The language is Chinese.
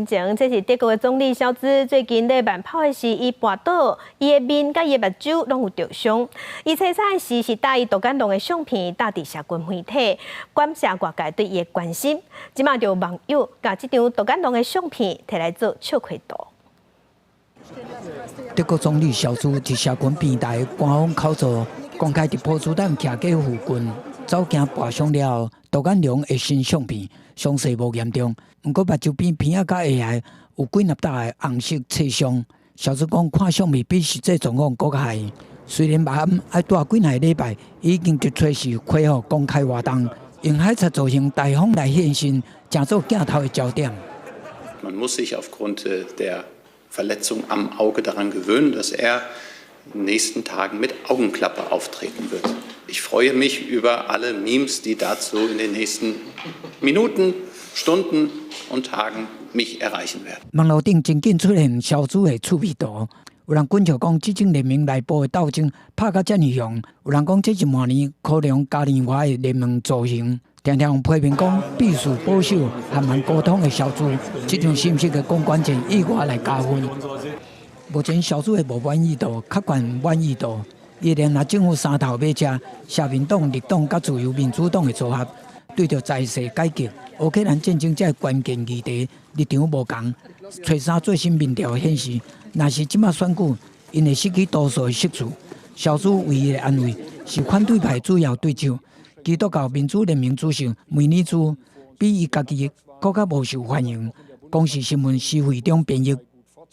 前，这是德国的总理肖兹最近咧慢跑的时，伊跋倒，伊的面甲伊的目睭拢有着伤。伊车赛时是带伊杜甘龙的相片，搭伫社群媒体，感谢外界对伊的关心。即马就有网友甲这张杜甘龙的相片摕来做笑亏图。德国总理肖兹伫社群平台官方口座公开伫波茨坦徛街附近走行跋伤了杜甘龙的新相片，伤势无严重，不过目睭边片仔甲下颌有几粒大的红色刺伤。肖兹讲看相片比实际状况更较害。虽然马鞍要带几个礼拜，已经伫随时恢复公开活动，用海贼造型大方来现身，成做镜头的焦点。Man muss sich aufgrund der Verletzung am Auge daran gewöhnen, dass er in den nächsten Tagen mit Augenklappe auftreten wird. Ich freue mich über alle Memes, die dazu in den nächsten Minuten, Stunden und Tagen mich erreichen werden. 网络顶真紧出现肖兹的趣味图，有人滚笑讲，这种联盟内部的斗争拍到这么凶；有人讲，这是明年可能嘉年华的联盟造型。常常批评讲，必须保守和慢沟通的肖兹，这种信息的公关权意外来加分。目前肖兹的无满意度较悬满意度，伊连拿政府三头马车，社民党、绿党甲自由民主党的组合，对着财税改革、乌克兰战争这关键议题立场无同。找三最新民调显示，若是即马选举，因会失去多数的席次。肖兹唯一的安慰是反对派主要对手。基督教民主联盟主席梅尼兹比伊家己更较无受欢迎，公视新闻是非常便宜。